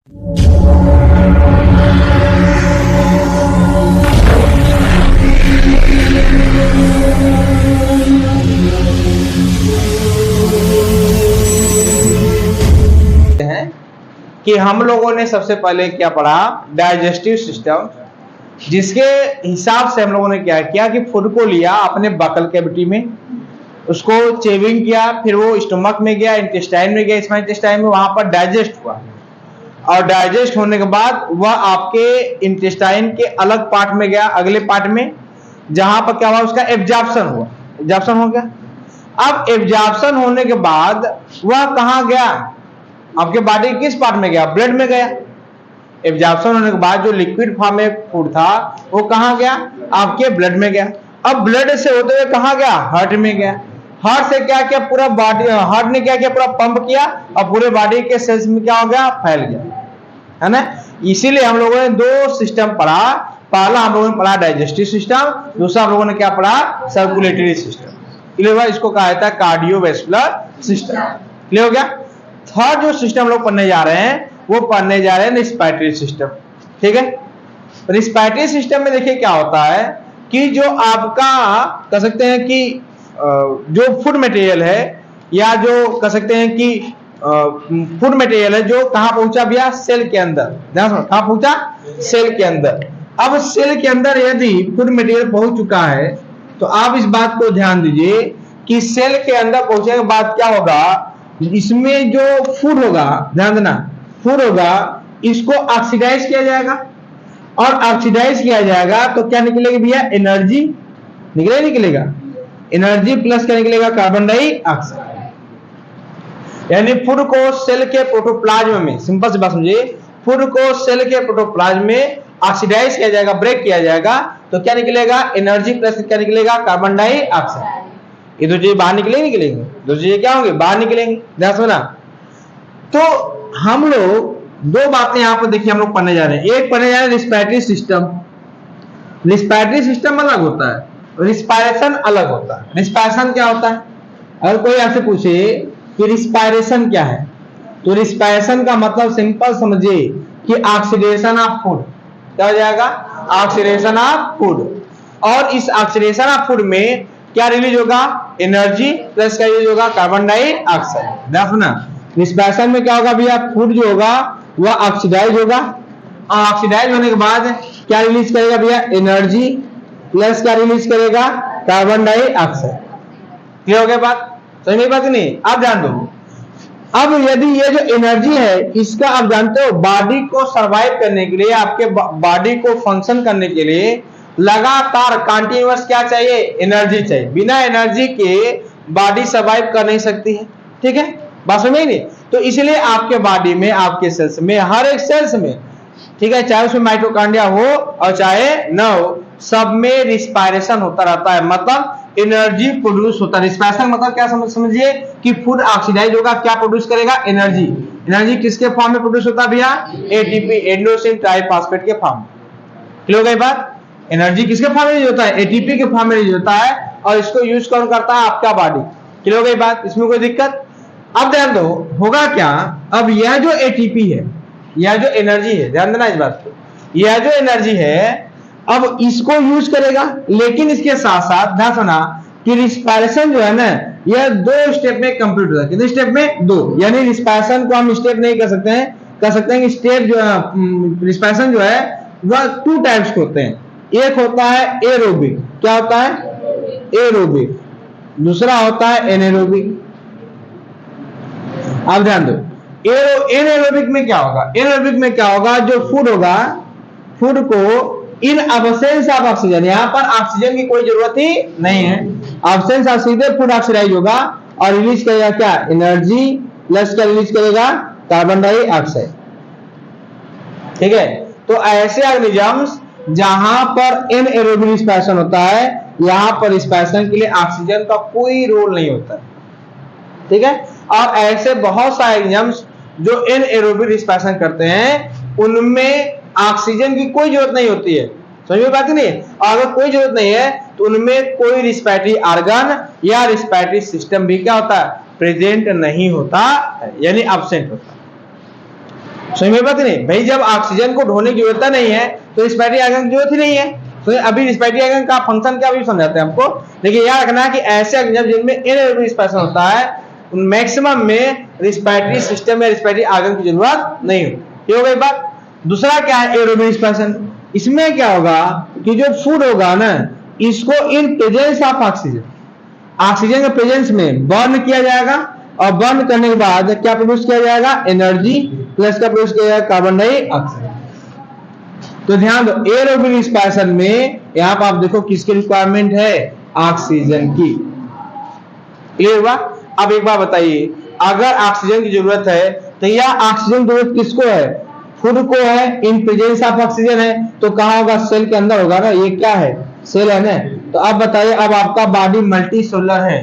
कि हम लोगों ने सबसे पहले क्या पढ़ा, डाइजेस्टिव सिस्टम, जिसके हिसाब से हम लोगों ने क्या किया कि फूड को लिया अपने बकल कैविटी में, उसको चेविंग किया, फिर वो स्टमक में गया, इंटेस्टाइन में गया, स्मॉल इंटेस्टाइन में, वहां पर डाइजेस्ट हुआ, और डाइजेस्ट होने के बाद वह आपके इंटेस्टाइन के अलग पार्ट में गया, अगले पार्ट में, जहां पर क्या हुआ, उसका एब्जॉर्प्शन हुआ, एब्जॉर्प्शन हो गया। अब एब्जॉर्प्शन होने के बाद वह कहां गया, आपके बॉडी किस पार्ट में गया, ब्लड में गया। एब्जॉर्प्शन होने के बाद जो लिक्विड फॉर्म में फूड था वो कहां गया, आपके ब्लड में गया। अब ब्लड से होते हुए कहां गया, हार्ट में गया। हार्ट से क्या किया, पूरा बॉडी, हार्ट ने क्या किया, पूरा पंप किया और पूरे बॉडी के सेल्स में क्या हो गया, फैल गया, है ना। इसीलिए हम लोगों ने दो सिस्टम पढ़ा, पहला हम लोगों ने पढ़ा डाइजेस्टिव सिस्टम, दूसरा हम लोगों ने क्या पढ़ा, सर्कुलेटरी सिस्टम। क्लियर हुआ, इसको कहा जाता है कार्डियोवैस्कुलर सिस्टम। क्लियर हो गया। थर्ड जो सिस्टम लोग पढ़ने जा रहे हैं वो पढ़ने जा रहे हैं रिस्पिरेटरी सिस्टम। ठीक है, रिस्पिरेटरी सिस्टम में देखिए क्या होता है कि जो आपका कह सकते हैं कि जो फूड मटेरियल है, या जो कह सकते हैं कि फूड मटेरियल है जो कहां पहुंचा भैया, सेल के अंदर। ध्यान सुनो, कहां पहुंचा, सेल के अंदर। अब सेल के अंदर यदि फूड मटेरियल पहुंच चुका है तो आप इस बात को ध्यान दीजिए कि सेल के अंदर पहुंचने के बाद क्या होगा, इसमें जो फूड होगा, ध्यान देना, फूड होगा, इसको ऑक्सीडाइज किया जाएगा, और ऑक्सीडाइज किया जाएगा तो क्या निकलेगी भैया, एनर्जी निकलेगा। एनर्जी प्लस क्या निकलेगा, कार्बन डाइऑक्साइड। यानी फूड को सेल के प्रोटोप्लाज्म में, सिंपल सी बात समझिए, फूड को सेल के प्रोटोप्लाज्म में ऑक्सीडाइज किया जाएगा, ब्रेक किया जाएगा, तो क्या निकलेगा, एनर्जी प्लस क्या निकलेगा, कार्बन डाइऑक्साइड। ये दो चीजें बाहर निकलेंगी, दो चीजें क्या होंगी, बाहर निकलेंगी। ध्यान सुना। तो हम लोग दो बातें यहां पर देखिए हम लोग पढ़ने जा रहे हैं। एक पढ़ने जा रहे हैं रिस्पिरेटरी सिस्टम। रिस्पिरेटरी सिस्टम अलग होता है, रिस्पायरेशन अलग होता है। रिस्पायरेशन क्या होता है, अगर कोई आपसे पूछे कि रिस्पायरेशन क्या है, तो रिस्पायरेशन का मतलब सिंपल समझिए कि ऑक्सीडेशन ऑफ फूड। क्या हो जाएगा, ऑक्सीडेशन ऑफ फूड। और इस ऑक्सीडेशन ऑफ फूड में क्या रिलीज होगा, एनर्जी प्लस क्या रिलीज होगा, कार्बन डाइऑक्साइड। देखना, रिस्पिरेशन में क्या होगा भैया, फूड जो होगा वह ऑक्सीडाइज होगा, और ऑक्सीडाइज होने के बाद क्या रिलीज करेगा भैया, एनर्जी प्लस क्या रिलीज करेगा, कार्बन डाइऑक्साइड। क्लियर हो गया बात, समझ में बात नहीं। अब ध्यान दो, अब यदि ये जो एनर्जी है इसका आप जानते हो बॉडी को सरवाइव करने के लिए, आपके बॉडी को फंक्शन करने के लिए लगातार कंटीन्यूअस क्या चाहिए, एनर्जी चाहिए। बिना एनर्जी के बॉडी सरवाइव कर नहीं सकती है। ठीक है, बात समझ नहीं। तो इसलिए आपके बॉडी में, आपके सेल्स में, हर एक सेल्स में, ठीक है, चाहे उसमें माइटोकॉन्ड्रिया हो और चाहे ना हो, सब में रिस्पायरेशन होता रहता है, मतलब एनर्जी प्रोड्यूस होता है। रिस्पायरेशन मतलब क्या समझिए कि फूड ऑक्सीडाइज होगा, क्या प्रोड्यूस करेगा, एनर्जी। एनर्जी किसके फॉर्म में प्रोड्यूस होता है भैया, एटीपी, एडेनोसिन ट्राइफॉस्फेट के फॉर्म में। क्लियर हो गई बात। एनर्जी किसके फॉर्म में होता है, एटीपी के फॉर्म में होता है, और इसको यूज कौन करता है, आपका बॉडी। क्लियर हो गई बात, इसमें कोई दिक्कत। अब ध्यान दो, होगा क्या, अब यह जो एटीपी है, यह जो एनर्जी है, ध्यान देना इस बात को, यह जो एनर्जी है अब इसको यूज करेगा, लेकिन इसके साथ साथ ध्यान सुना कि रिस्पायरेशन जो है ना, यह दो स्टेप में कंप्लीट होता है। कितने स्टेप में, दो। यानी रिस्पायरेशन को हम स्टेप नहीं कर सकते हैं, कर सकते हैं कि स्टेप जो है, रिस्पायरेशन जो है वह टू टाइप्स के होते हैं। एक होता है एरोबिक, क्या होता है, एरोबिक, दूसरा होता है एनेरोबिक। आप ध्यान दो, एनेरोबिक में क्या होगा, एनेरोबिक में क्या होगा, जो फूड होगा, फूड को इन अब्सेंस ऑफ ऑक्सीजन, यहां पर ऑक्सीजन की कोई जरूरत ही नहीं है, अब्सेंस ऑफ सीधे फूड ऑक्सीडाइज होगा और रिलीज करेगा क्या, एनर्जी प्लस क्या रिलीज करेगा, कार्बन डाइऑक्साइड। ठीक है, तो ऐसे ऑर्गेनिजम्स जहां पर एनएरोबिक रिस्पायरेशन होता है, यहां पर रिस्पायरेशन के लिए ऑक्सीजन का कोई रोल नहीं होता। ठीक है, और ऐसे बहुत सारे ऑर्गेनिजम्स जो एनएरोबिक रिस्पायरेशन करते हैं उनमें ऑक्सीजन की कोई जरूरत नहीं होती है। समझ में बात नहीं। और अगर कोई जरूरत नहीं है तो उनमें कोई रिस्पिरेटरी ऑर्गन या रिस्पिरेटरी सिस्टम भी क्या होता है, प्रेजेंट नहीं होता, यानी एब्सेंट होता है। समझ में बात नहीं भाई, जब ऑक्सीजन को ढोने की जरूरत नहीं है तो रिस्पिरेटरी ऑर्गन की जरूरत ही नहीं है। तो अभी रिस्पिरेटरी ऑर्गन का फंक्शन क्या अभी समझाते हैं हमको, लेकिन याद रखना कि ऐसे ऑर्गेनिज्म जिनमें एनाएरोबिक रिस्पिरेशन होता है उन मैक्सिमम में रिस्पिरेटरी सिस्टम या रिस्पिरेटरी ऑर्गन की जरूरत नहीं होती। ये हो गई बात। दूसरा क्या है एरोबिक रिस्पिरेशन। इसमें क्या होगा कि जो फूड होगा ना, इसको in presence of oxygen, oxygen के प्रेजेंस में बर्न किया जाएगा, और बर्न करने के बाद क्या प्रोड्यूस किया जाएगा, एनर्जी प्लस का प्रोड्यूस किया जाएगा कार्बन डाइऑक्साइड। तो ध्यान दो एरोबिक रिस्पिरेशन में यहां पर आप देखो किसकी रिक्वायरमेंट है, ऑक्सीजन की। क्लियर हुआ। अब एक बात बताइए, अगर ऑक्सीजन की जरूरत है तो यह ऑक्सीजन जरूरत किसको है, फूड को है, इन प्रेजेंस ऑफ ऑक्सीजन है, तो कहां होगा, सेल के अंदर होगा ना, ये क्या है, सेल है ना। तो अब बताइए, अब आपका बॉडी मल्टी सेलुलर है,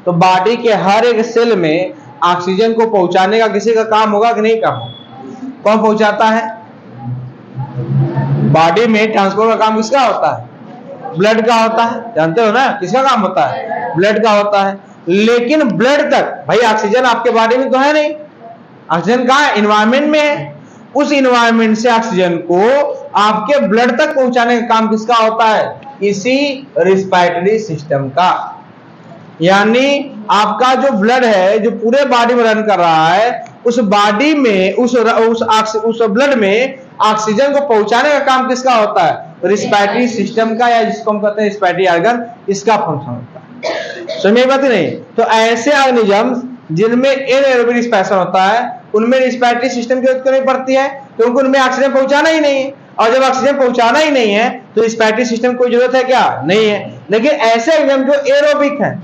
तो बॉडी के हर एक सेल में ऑक्सीजन को पहुंचाने का किसी का काम होगा कि नहीं काम, कौन पहुंचाता है, बॉडी में ट्रांसपोर्ट का काम किसका होता है, ब्लड का होता है, जानते हो ना, किसका काम होता है, ब्लड का होता है। लेकिन ब्लड तक भाई ऑक्सीजन आपके बॉडी में तो है नहीं, ऑक्सीजन कहां है, इन्वायरमेंट में है। उस इन्वायरमेंट से ऑक्सीजन को आपके ब्लड तक पहुंचाने का काम किसका होता है, इसी रिस्पिरेटरी सिस्टम का। यानी आपका जो ब्लड है जो पूरे बॉडी में रन कर रहा है, उस बॉडी में उस ब्लड में ऑक्सीजन को पहुंचाने का काम किसका होता है, रिस्पिरेटरी सिस्टम का, या जिसको हम कहते हैं रिस्पिरेटरी ऑर्गन, इसका फंक्शन होता है। समझ में बात नहीं। तो ऐसे ऑर्गेनिजम्स जिनमें एनाएरोबिक रिस्पिरेशन होता है उनमें रिस्पिरेटरी सिस्टम की जरूरत क्यों नहीं पड़ती है, क्योंकि उनमें ऑक्सीजन पहुंचाना ही नहीं है, और जब ऑक्सीजन पहुंचाना ही नहीं है तो रिस्पिरेटरी सिस्टम की कोई जरूरत है क्या, नहीं है। लेकिन ऐसे ऑर्गेनिज्म जो एरोबिक है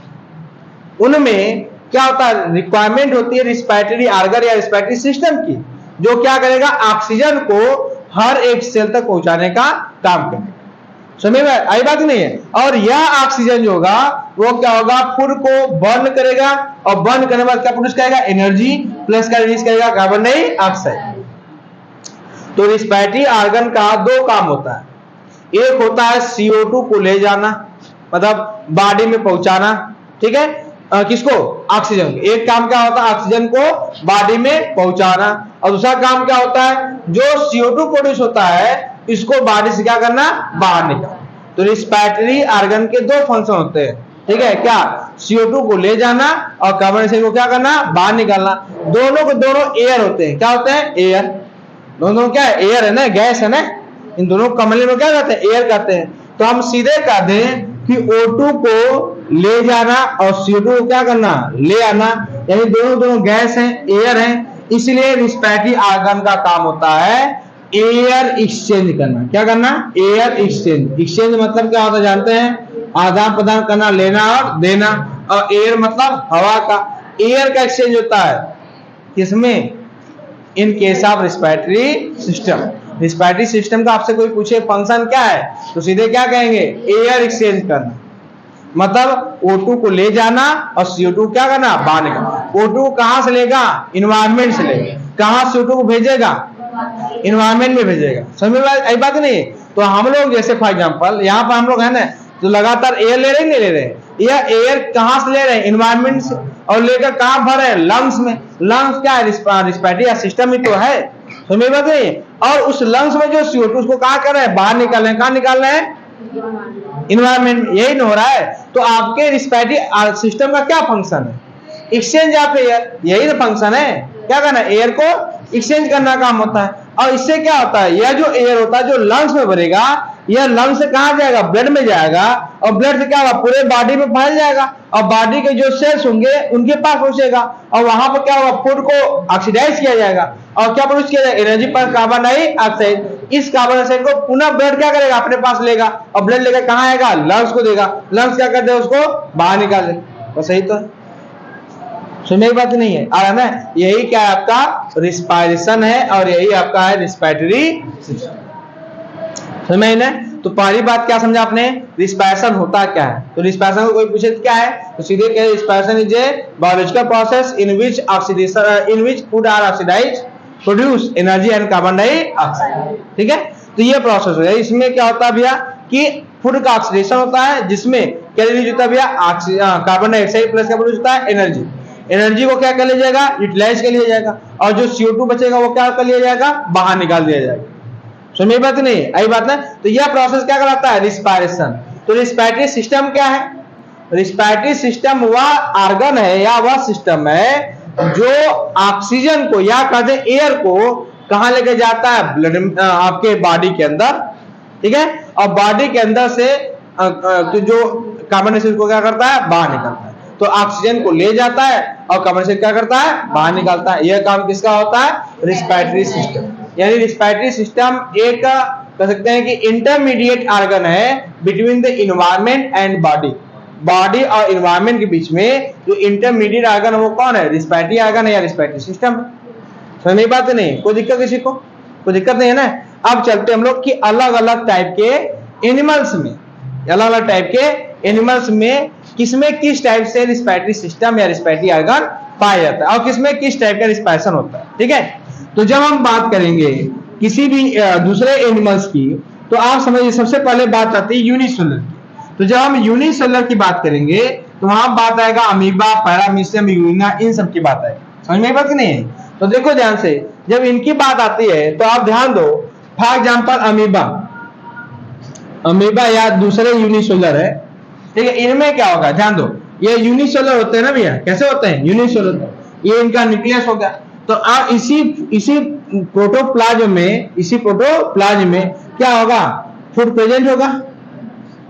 उनमें क्या होता है, रिक्वायरमेंट होती है रिस्पिरेटरी ऑर्गन या रिस्पिरेटरी सिस्टम की, जो क्या करेगा, ऑक्सीजन को हर एक सेल तक पहुंचाने का काम करेगा। समझ में आई बात नहीं है। और यह ऑक्सीजन जो होगा वो क्या होगा, फूड को बर्न करेगा, और बर्न करने के बाद क्या प्रोड्यूस करेगा, एनर्जी प्लस का रिलीज करेगा कार्बन डाइऑक्साइड। तो रिस्पिरेटरी ऑर्गन का दो काम होता है, एक होता है CO2 को ले जाना, मतलब बॉडी में पहुंचाना, ठीक है, किसको, ऑक्सीजन। एक काम क्या होता है, ऑक्सीजन को बॉडी में पहुंचाना, और दूसरा काम क्या होता है, जो CO2 प्रोड्यूस होता है इसको बॉडी से क्या करना, बाहर निकालना। तो रिस्पिरेटरी ऑर्गन के दो फंक्शन होते हैं, ठीक है, क्या, CO2 को ले जाना और कार्बन डाइऑक्साइड को क्या करना, बाहर निकालना। दोनों के दोनों एयर होते हैं, क्या होते हैं, एयर। दोनों क्या है, एयर है ना, गैस है ना, इन दोनों कमले में क्या कहते हैं, एयर कहते हैं। तो हम सीधे कहते हैं कि O2 को ले जाना और CO2 को क्या करना, ले आना, यानी दोनों गैस हैं, एयर हैं। इसलिए रिस्पिरेटरी ऑर्गन का काम होता है एयर एक्सचेंज करना। क्या करना, एयर एक्सचेंज। एक्सचेंज मतलब क्या होता है जानते हैं, आदान प्रदान करना, लेना और देना। और एयर मतलब हवा का, एयर का एक्सचेंज होता है किसमें, in case of respiratory system. Respiratory system का आपसे कोई पूछे फंक्शन क्या है, तो सीधे क्या कहेंगे, एयर एक्सचेंज करना, मतलब O2 को ले जाना और CO2 क्या करना, बाहर निकालना। O2 कहां से लेगा, इन्वायरमेंट से लेगा, कहां CO2 को भेजेगा, इन्वायरमेंट में भेजेगा। समझ में आई बात नहीं। तो हम लोग जैसे फॉर एग्जांपल यहाँ पर हम लोग है ना, तो लगातार एयर ले रहे हैं, नहीं ले रहे हैं, यह एयर कहां से ले रहे हैं, इन्वायरमेंट से, और लेकर कहां भर रहे हैं, लंग्स में। लंग्स क्या है, रिस्पिरेटरी सिस्टम ही तो है, समझ में बात नहीं। और उस लंग्स में जो CO2 उसको कहां कर रहे हैं, बाहर निकाल रहे हैं, कहां निकाल रहे हैं, इन्वायरमेंट। यही नहीं हो रहा है। तो आपके रिस्पिरेटरी सिस्टम का क्या फंक्शन है, एक्सचेंज ऑफ एयर, यही ना फंक्शन है। क्या करना, एयर को एक्सचेंज करना काम होता है। और इससे क्या होता है, यह जो एयर होता है जो लंग्स में भरेगा, यह लंग्स से कहां जाएगा, ब्लड में जाएगा, और ब्लड से क्या होगा, पूरे बॉडी में फैल जाएगा, और बॉडी के जो सेल्स होंगे उनके पास पहुंचेगा, और वहां पर क्या होगा, फूड को ऑक्सीडाइज किया जाएगा, और क्या प्रोड्यूस किया जाएगा, एनर्जी पर कार्बन डाइऑक्साइड। इस कार्बन डाइऑक्साइड को पुनः ब्लड क्या करेगा, अपने पास लेगा, और ब्लड लेकर कहां आएगा, लंग्स को देगा। लंग्स क्या करते हैं, उसको बाहर निकाल देते। तो सही तो है, सुनने की बात नहीं है, आ ना। यही क्या है, आपका रिस्पायरेशन है, और यही आपका है रिस्पिरेटरी सिस्टम। समझ ना। तो पहली बात क्या समझा आपने, रिस्पायरेशन होता क्या है। तो रिस्पायरेशन को कोई पूछे क्या है, तो सीधे कहे respiration is a biological process in which food are oxidized, produce energy and carbon dioxide. ठीक है, तो ये प्रोसेस है। इसमें क्या होता है भैया कि फूड का ऑक्सीडेशन होता है, जिसमें क्या रिलीज होता है भैया, कार्बन डाइऑक्साइड प्लस क्या प्रोड्यूस होता है, एनर्जी। एनर्जी को क्या कर लिया जाएगा, यूटिलाइज कर लिया जाएगा, और जो CO2 बचेगा वो क्या कर लिया जाएगा, बाहर निकाल दिया जाएगा। समझ बात नहीं आई बात ना। तो यह प्रोसेस क्या कहलाता है, रिस्पायरेशन। तो रिस्पायरेटरी सिस्टम क्या है, रिस्पायरेटरी सिस्टम वह ऑर्गन है या वह सिस्टम है जो ऑक्सीजन को या कहते हैं एयर को कहां लेके जाता है, ब्लड आपके बॉडी के अंदर, ठीक है, और बॉडी के अंदर से तो जो कार्बन डाइऑक्साइड को क्या करता है, बाहर निकालता है। तो ऑक्सीजन को ले जाता है और कार्बन डाइऑक्साइड क्या करता है, बाहर निकालता है। यह काम किसका होता है, रिस्पायरेटरी सिस्टम। यानी रिस्पायरेटरी सिस्टम एक कह सकते हैं कि इंटरमीडिएट ऑर्गन है between the environment and body. Body और इन्वायरमेंट के बीच में जो इंटरमीडिएट ऑर्गन है वो कौन है, रिस्पायरेटरी ऑर्गन है या रिस्पायरेटरी सिस्टम है। समझ में बात नहीं, कोई दिक्कत किसी को, कोई दिक्कत नहीं है ना। अब चलते हम लोग कि अलग अलग टाइप के एनिमल्स में, अलग अलग टाइप के एनिमल्स में किसमें किस टाइप से रिस्पायरेटरी सिस्टम या रिस्पायरेटरी ऑर्गन पाया जाता है और किसमें किस टाइप का रिस्पायरेशन होता है, ठीक है। तो जब हम बात करेंगे किसी भी दूसरे एनिमल्स की, तो आप समझिए सबसे पहले बात आती है यूनिसेलुलर की। तो जब हम यूनिसेलुलर की बात करेंगे तो वहां बात आएगा अमीबा, पैरामीशियम, यूरिना, इन सब की बात आएगी। समझ में बात नहीं है। तो देखो ध्यान से, जब इनकी बात आती है तो आप ध्यान दो, फॉर एग्जांपल अमीबा, अमीबा या दूसरे यूनिसेलुलर है, ठीक है। इनमें क्या होगा, ध्यान दो, ये यूनिसेलुलर होते हैं ना भैया, कैसे होते हैं, यूनिसेलुलर। ये इनका न्यूक्लियस हो गया। तो आप इसी प्रोटोप्लाज्म में क्या होगा, फूड प्रेजेंट होगा,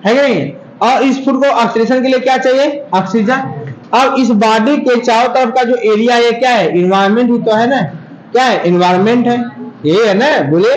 है कि नहीं। और इस फूड को ऑक्सीडेशन के लिए क्या चाहिए, ऑक्सीजन। और इस बॉडी के चारों तरफ का जो एरिया है क्या है, इन्वायरमेंट ही तो है ना, क्या है, इन्वायरमेंट है, ये है ना, बोले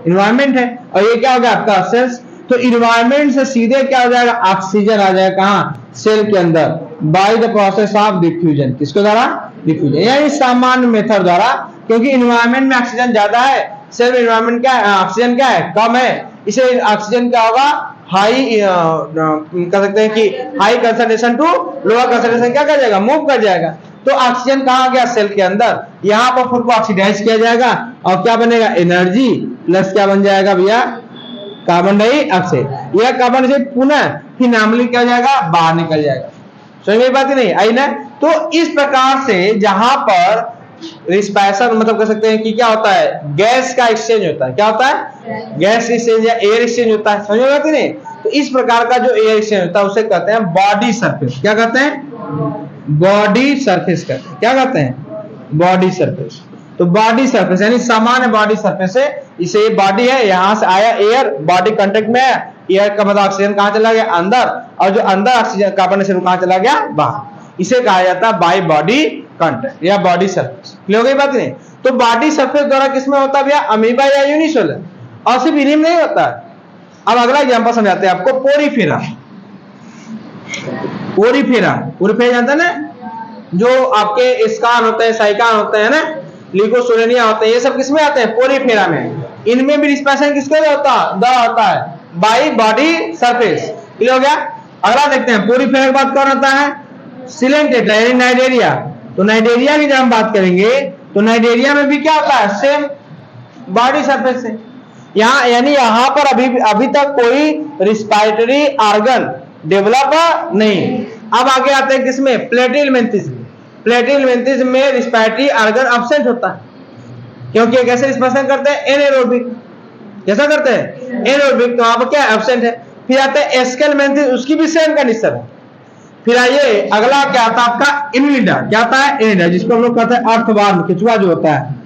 इन्वायरमेंट है। और ये क्या हो गया आपका सेल्स। तो इन्वायरमेंट से सीधे क्या हो जाएगा, ऑक्सीजन आ जाएगा कहां, सेल के अंदर, by the process of diffusion. किसके द्वारा, डिफ्यूजन, यानी सामान्य मेथड द्वारा। क्योंकि इन्वायरमेंट में ऑक्सीजन ज्यादा है, सेल में इन्वायरमेंट क्या है, ऑक्सीजन क्या है, कम है, इसे ऑक्सीजन क्या होगा, हाई कह सकते हैं कि high concentration to lower concentration क्या कर जाएगा, मूव कर जाएगा। तो ऑक्सीजन कहां गया, सेल के अंदर। यहां पर फूड को ऑक्सीडाइज किया जाएगा और क्या बनेगा, एनर्जी प्लस क्या बन जाएगा भैया, कार्बन डाइऑक्साइड। यह कार्बन डाइऑक्साइड पुनः फिर नॉर्मली क्या हो जाएगा, बाहर निकल जाएगा। समझ में बात नहीं आई ना। तो इस प्रकार से जहां पर रिस्पायरेशन मतलब कह सकते हैं कि क्या होता है, गैस का एक्सचेंज होता है, क्या होता है, गैस एक्सचेंज या एयर एक्सचेंज होता है। समझ में बात नहीं। तो इस प्रकार का जो एयर एक्सचेंज होता है उसे कहते हैं बॉडी सरफेस। क्या कहते हैं, बॉडी सरफेस कहते हैं। क्या कहते हैं, बॉडी सरफेस। तो बॉडी सरफेस यानी सामान्य बॉडी सरफेस है। इसे बॉडी है, यहां से आया एयर, बॉडी कांटेक्ट में है, एयर का मतलब ऑक्सीजन कहां चला गया, अंदर, और जो अंदर ऑक्सीजन कार्बन डाइऑक्साइड कहां चला गया, बाहर। इसे कहा जाता है बाय बॉडी कांटेक्ट या बॉडी सरफेस। क्लियर हो गई बात नहीं। तो बॉडी सरफेस द्वारा किसमें होता है भैया, अमीबा या यूनिसेलुलर। और सिर्फ इन्हीं में नहीं होता है। अब अगला एग्जांपल समझाते हैं आपको, पोरीफेरा। पोरीफेरा, पोरीफेरा जानते हैं ना, जो आपके स्कान होते हैं, साइकान होते हैं ना, लिकोसोरेनिया होते हैं, ये सब किसमें आते हैं, पोरीफेरा में। इनमें भी रिस्पायरेशन किसके होता है, बाय बॉडी सरफेस। क्लियर हो गया। अगला देखते हैं, पोरीफेरा की बात कौन होता है, सिलेंटेटा यानी नाइडेरिया। तो नाइडेरिया की जब हम बात करेंगे तो नाइडेरिया में भी क्या होता है, सेम बॉडी सरफेस से। यहाँ यानी यहाँ पर अभी तक कोई रिस्पायरेटरी ऑर्गन डेवलप नहीं। अब आगे आते हैं किसमें, प्लेटिहेल्मिन्थेस में। प्लेटिहेल्मिन्थेस में रिस्पायरेटरी ऑर्गन एब्सेंट होता है, क्योंकि कैसे रिस्पायरेशन करते हैं, एनारोबिक। कैसा करते हैं, एनारोबिक। तो वहां पर क्या एब्सेंट है। फिर आता है एस्केलमेंथेस, उसकी भी सेम कंडीशन है। फिर आइए अगला क्या आता है आपका, एनिलिडा। क्या आता है, एनिलिडा, जिसको हम लोग कहते हैं अर्थवर्म, केचुआ जो होता है।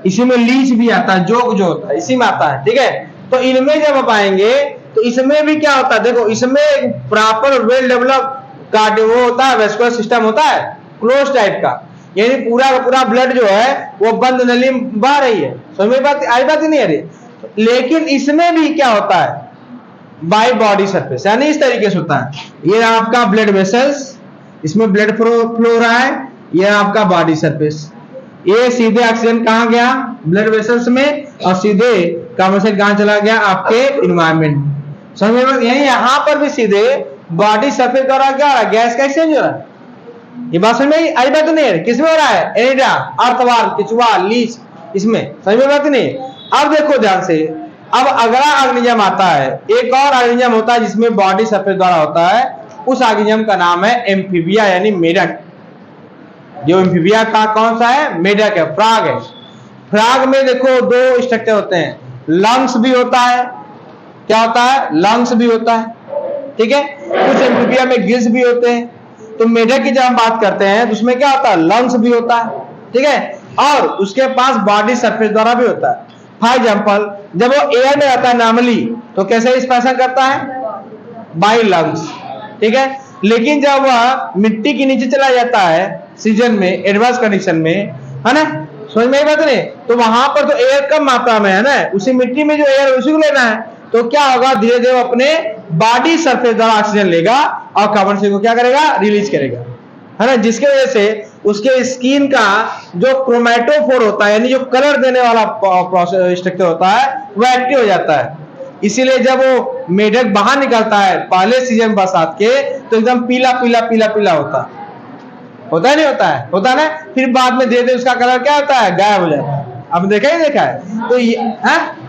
इसी में लीच भी आता है, जोग जो होता है इसी में आता है, ठीक है। तो इनमें जब आप आएंगे तो इसमें भी क्या होता है, देखो इसमें एक प्रॉपर वेल डेवलप कार्डियो वो होता है, वेस्कुलर सिस्टम होता है, क्लोज टाइप का। यानी पूरा का पूरा ब्लड जो है वो बंद नली में बह रही है। समझ में बात आई बात ही नहीं आ रही। लेकिन इसमें भी क्या होता है, बाय बॉडी सरफेस, यानी इस तरीके से होता है। ये आपका ब्लड वेसल्स, इसमें ब्लड फ्लो रहा है, ये आपका बॉडी सरफेस। ये सीधे ऑक्सीजन कहां गया, ब्लड वेसल्स में, और सीधे कार्बन डाइऑक्साइड कहां चला गया, आपके इन्वायरमेंट में। समझ में, यानी यहां पर भी सीधे बॉडी सरफेस द्वारा क्या हो रहा है, गैस का एक्सचेंज हो रहा है। ये बात समझ में आई बात नहीं है, किसमें हो रहा है, एनिडा, अर्थवर्म, केचुआ, लीच, इसमें। समझ में बात नहीं। अब देखो ध्यान से, अब अगला ऑर्गेनिज्म आता है, एक और ऑर्गेनिज्म होता है जिसमें बॉडी सरफेस द्वारा होता है, उस ऑर्गेनिज्म का नाम है एम्फीबिया यानी मेढक। जो एम्फीबिया का कौन सा है, मेढक है, फ्रॉग है। फ्रॉग में देखो दो स्ट्रक्चर होते हैं, लंग्स भी होता है, क्या होता है, लंग्स भी होता है, ठीक है। कुछ एम्फीबिया में गिल्स भी होते हैं। तो मेढक की जब हम बात करते हैं तो उसमें क्या होता है, लंग्स भी होता है, ठीक है, और उसके पास बॉडी सरफेस द्वारा भी होता है। फॉर एग्जाम्पल जब वो एयर में रहता है नॉर्मली तो कैसे रिस्पायरेशन करता है, बाई लंग्स, ठीक है। लेकिन जब वह मिट्टी के नीचे चला जाता है सीजन में, एडवांस कंडीशन में, है ना, समझ में आई बात नहीं, तो वहां पर तो एयर कम मात्रा में है ना, उसी मिट्टी में जो एयर उसी को लेना है, तो क्या होगा, धीरे धीरे अपने बॉडी सरफेस द्वारा ऑक्सीजन लेगा और कार्बन डाइऑक्साइड को क्या करेगा, रिलीज करेगा, है ना, जिसके वजह से उसके स्किन का जो क्रोमैटोफोर होता है, यानी जो कलर देने वाला प्रोसेस स्ट्रक्चर होता है, वह एक्टिव हो जाता है। इसीलिए जब वो मेढक बाहर निकलता है पहले सीजन बरसात के, तो एकदम पीला पीला पीला पीला होता है नहीं होता है, होता है ना, फिर बाद में धीरे धीरे उसका कलर क्या होता है, गायब हो जाता है। अब देखा है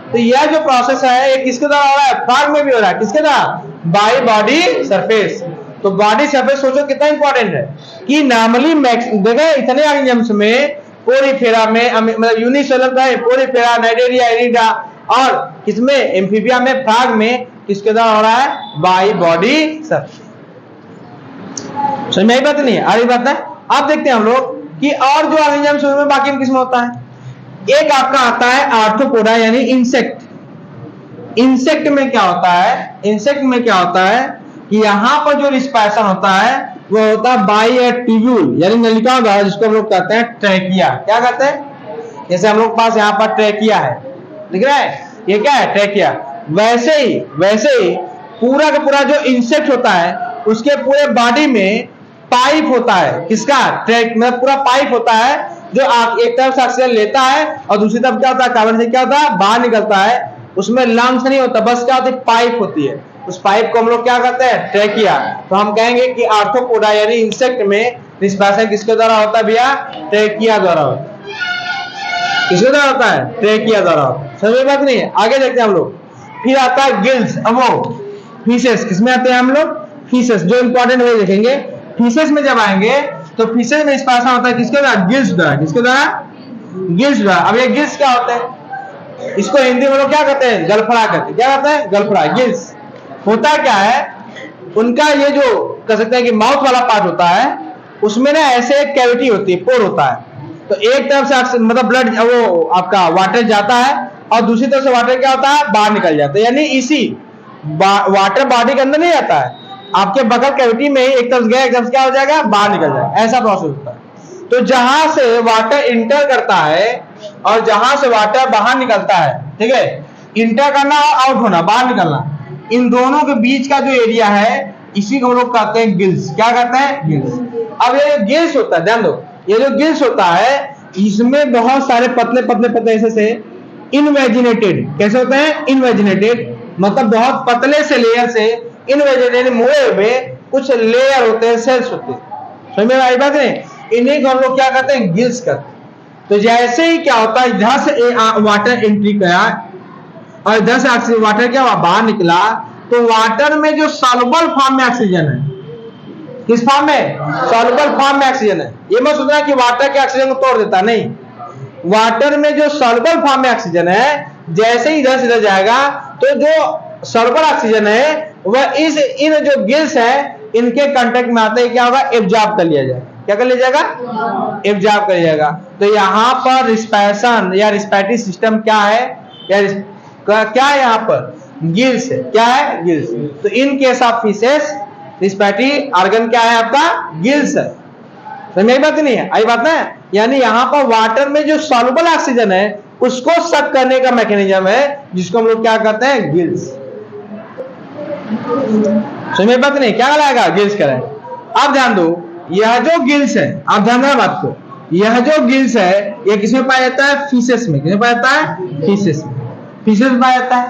तो यह जो प्रोसेस है ये किसके द्वारा हो रहा है, फ्रॉग में भी हो रहा है, किसके द्वारा, बाय बॉडी सरफेस। तो बॉडी सरफेस सोचो कितना इंपॉर्टेंट है कि नॉर्मली देखे इतने ऑर्गेनिजम्स में, पोरीफेरा में, मतलब यूनिसेलुलर का है, पोरीफेरा, नाइडेरिया, एरिडा, और किसमें, एम्फीबिया में, फ्रॉग में किसके द्वारा हो रहा है, बाय बॉडी सरफेस। समझ में आई बात नहीं, आ रही बात है। अब देखते हैं हम लोग कि और जो ऑर्गेनिजम्स में बाकी किसमें होता है। एक आपका आता है आर्थ्रोपोडा यानी इंसेक्ट। इंसेक्ट में क्या होता है, इंसेक्ट में क्या होता है कि यहां पर जो रिस्पायरेशन होता है वो होता है बाई ए ट्यूब्यूल यानी नलिका द्वारा, जिसको हम लोग कहते हैं ट्रैकिया। क्या कहते हैं, जैसे हम लोग पास यहाँ पर ट्रैकिया है, दिख रहा है, ये क्या है, ट्रैकिया। वैसे ही पूरा का पूरा जो इंसेक्ट होता है उसके पूरे बॉडी में पाइप होता है, किसका, ट्रैक में पूरा पाइप होता है, जो एक तरफ से ऑक्सीजन लेता है और दूसरी तरफ क्या होता है, कार्बन से क्या होता है, बाहर निकलता है। उसमें लंग्स नहीं होता, बस क्या होती है, पाइप होती है। उस पाइप को हम लोग क्या कहते हैं, ट्रैकिया। तो हम कहेंगे कि आर्थ्रोपोडा यानी इंसेक्ट में रिस्पायरेशन किसके द्वारा होता है भैया, ट्रैकिया द्वारा होता है। किसके द्वारा होता है, ट्रैकिया द्वारा होता है। समझ बात नहीं है, आगे देखते हैं हम लोग। फिर आता है गिल्स। अब वो फीसेस किसमें आते हैं हम लोग, फीसेस, जो इंपॉर्टेंट है देखेंगे। फीसेस में जब आएंगे तो फीसेस में रिस्पायरेशन होता है किसके द्वारा, गिल्स द्वारा, किसके द्वारा, गिल्स द्वारा। अब ये गिल्स क्या होते हैं, इसको हिंदी में लोग क्या कहते हैं, गलफड़ा कहते हैं। क्या कहते हैं, गलफड़ा। गिल्स होता क्या है, उनका ये जो कह सकते हैं कि माउथ वाला पार्ट होता है, उसमें ना ऐसे एक कैविटी होती है, पोर होता है। तो एक तरफ से मतलब ब्लड वो आपका वाटर जाता है और दूसरी तरफ से वाटर क्या होता है, बाहर निकल जाता है। यानी इसी वाटर बॉडी के अंदर नहीं जाता है, आपके बगल कैविटी में एक तरफ गया, एक तरफ क्या हो जाएगा, बाहर निकल जाएगा, ऐसा प्रोसेस होता है। तो जहां से वाटर इंटर करता है और जहां से वाटर बाहर निकलता है, ठीक है, इंटर करना और आउट होना, बाहर निकलना, इन दोनों के बीच का जो एरिया है इसी को हम लोग कहते हैं गिल्स। क्या कहते हैं, गिल्स। अब ये गिल्स होता है, ध्यान दो, ये जो गिल्स होता है इसमें बहुत सारे पतले पतले पतले ऐसे से इनवेजिनेटेड, कैसे होते हैं, इनवेजिनेटेड, मतलब बहुत पतले से लेयर से, इनवेजिनेटेड मुड़े हुए कुछ लेयर होते हैं, सेल्स होते हैं। समझ में आई बात है, इन्हीं को हम लोग क्या कहते हैं, गिल्स कहते हैं। तो जैसे ही क्या होता है, इधर से वाटर एंट्री किया और इधर से ऑक्सीजन वाटर क्या हुआ, बाहर निकला, तो वाटर में जो सॉल्युबल फॉर्म में ऑक्सीजन है, किस फॉर्म में, सॉल्युबल फॉर्म में ऑक्सीजन है। ये मत सोचना कि वाटर के ऑक्सीजन को तोड़ देता, नहीं, वाटर में जो सॉल्युबल फॉर्म में ऑक्सीजन है, जैसे ही इधर से इधर जाएगा तो जो सॉल्युबल ऑक्सीजन है वह इन जो गिल्स है इनके कांटेक्ट में आते ही क्या होगा, एब्जॉर्ब कर लिया जाएगा। क्या कर लिया जाएगा, एब्जॉर्ब कर लिया जाएगा। तो यहाँ पर रिस्पायरेशन या रिस्पायरेटरी सिस्टम क्या है, या क्या है, यहाँ पर गिल्स है। क्या है, गिल्स। तो in case of fishes respiratory organ क्या है आपका, गिल्स है। समझ में बात नहीं है, आई बात है। यानी यहाँ पर वाटर में जो सॉल्युबल ऑक्सीजन है उसको सक करने का मैकेनिज्म है, जिसको हम लोग क्या कहते हैं, गिल्स। समझ में बात नहीं, क्या लगाएगा, गिल्स करें। अब ध्यान दो, यह जो गिल्स है, आप ध्यान देना बात को, यह जो गिल्स है यह किसमें पाया जाता है, फिशेस में। किसमें पाया जाता है, फिशेस में, फिशेस में पाया जाता है।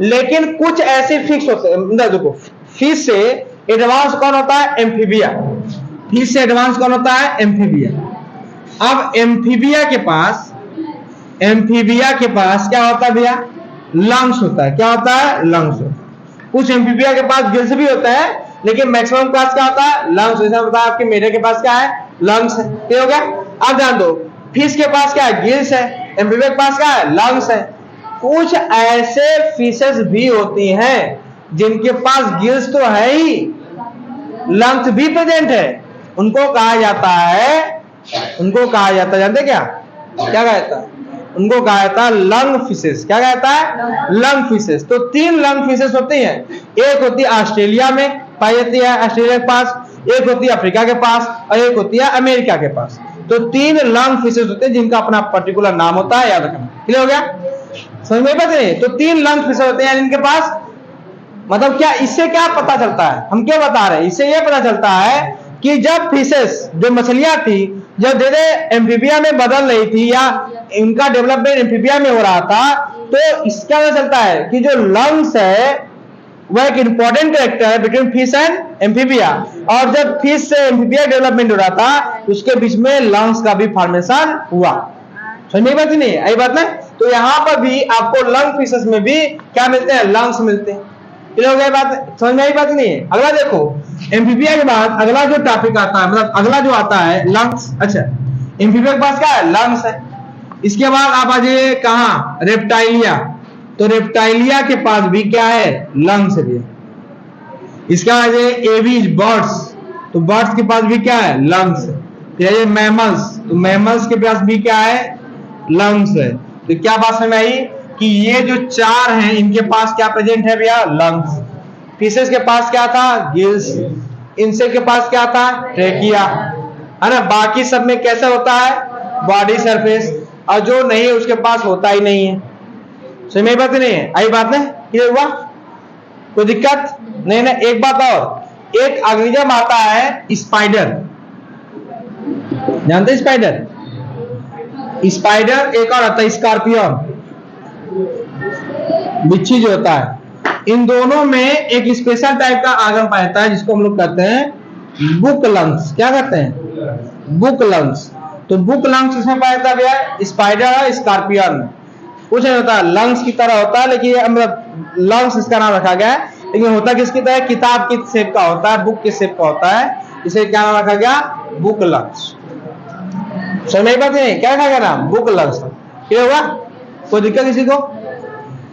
लेकिन कुछ ऐसे फिक्स होते हैं, देखो फिश से एडवांस कौन होता है, एम्फीबिया। फिश से एडवांस कौन होता है, एम्फीबिया। अब एम्फीबिया के पास क्या होता है भैया, लंग्स होता है। क्या होता है, लंग्स। कुछ एम्फीबिया के पास गिल्स भी होता है, लेकिन मैक्सिमम पास क्या होता है, लंग्स। जैसा होता है आपके मेढक के पास क्या है, लंग्स है। ये हो गया। अब ध्यान दो, फिश के पास क्या है? गिल्स है। एम्फीबिया के पास क्या है? लंग्स है। कुछ ऐसे फिशेस भी होती हैं जिनके पास गिल्स तो है ही, लंग्स भी प्रेजेंट है। उनको कहा जाता है, जानते क्या क्या कहा जाता है? उनको कहा जाता है लंग फिशेस। क्या कहता है? Lung fishes. तो 3 लंग फिशेस होती हैं। एक होती है ऑस्ट्रेलिया में पाई जाती है, ऑस्ट्रेलिया के पास, एक होती है अफ्रीका के पास, और एक होती है अमेरिका के पास। तो 3 लंग फिशेस होते हैं जिनका अपना पर्टिकुलर नाम होता है, याद रखना। क्लियर हो गया? समझ में बात नहीं? तो 3 लंग फिशेस होते हैं जिनके पास, मतलब क्या, इससे क्या पता चलता है? हम क्या बता रहे हैं? इससे यह पता चलता है कि जब फिशेस, जो मछलियां थी, जब धीरे एम्फीबिया में बदल रही थी या इनका डेवलपमेंट एम्फीबिया में हो रहा था, तो इसका पता चलता है कि जो लंग्स है वह एक इंपॉर्टेंट कैरेक्टर है बिटवीन फिश एंड एम्फीबिया। और जब फिश से एम्फीबिया डेवलपमेंट हो रहा था, उसके बीच में लंग्स का भी फॉर्मेशन हुआ। समझ में बात नहीं? आई बात ना? तो यहां पर भी आपको लंग फिशेस में भी क्या मिलते हैं? लंग्स मिलते हैं। क्लियर हो गया बात? समझ में आई बात नहीं है? अगला देखो, एम्फीबिया के बाद अगला जो टॉपिक आता है, मतलब अगला जो आता है लंग्स। अच्छा, एम्फीबिया के पास क्या है? लंग्स है। इसके बाद आप आ जाइए कहां? रेप्टाइलिया। तो रेप्टाइलिया के पास भी क्या है? लंग्स है। इसके बाद एवीज, बर्ड्स। तो बर्ड्स के पास भी क्या है? लंग्स है। ये मैमल्स, तो मैमल्स के पास भी क्या है? लंग्स है। तो क्या बात समझ में आई कि ये जो 4 हैं इनके पास क्या प्रेजेंट है भैया? लंग्स। फिशेस के पास क्या था? गिल्स। इंसेक्ट के पास क्या था? ट्रेकिया, है ना। बाकी सब में कैसा होता है? Body surface. और जो नहीं है उसके पास होता ही नहीं है। समझ में बात नहीं है? आई बात नहीं? क्लियर हुआ? कोई दिक्कत नहीं ना? एक बात और, एक ऑर्गेनिज्म आता है स्पाइडर, जानते हैं स्पाइडर? स्पाइडर, एक और आता है स्कॉर्पियन, बिच्छी जो होता है। इन दोनों में एक स्पेशल टाइप का ऑर्गन पाया जाता है जिसको हम लोग कहते हैं बुक लंग्स। क्या कहते हैं? Book lungs. तो बुक लंग्स इसमें पाया जाता है भैया स्पाइडर और स्कॉर्पियन। कुछ नहीं होता, लंग्स की तरह होता है, लेकिन मतलब लंग्स इसका नाम रखा गया है, लेकिन होता किसकी तरह? किताब की शेप का होता है, बुक के शेप का होता है। इसे क्या नाम रखा गया? Book lungs. समझ में बात नहीं? क्या रखा गया नाम? Book lungs. क्लियर हुआ? कोई दिक्कत किसी को?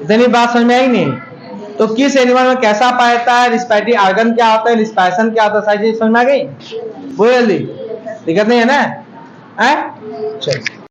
इतनी बात समझ में आई नहीं? तो किस एनिमल में कैसा पाया जाता है? रिस्पायरेटरी ऑर्गन क्या होता है? रिस्पायरेशन क्या होता है? सारी चीज समझ में आ गई? बोल जल्दी। दिक्कत नहीं है ना? चल।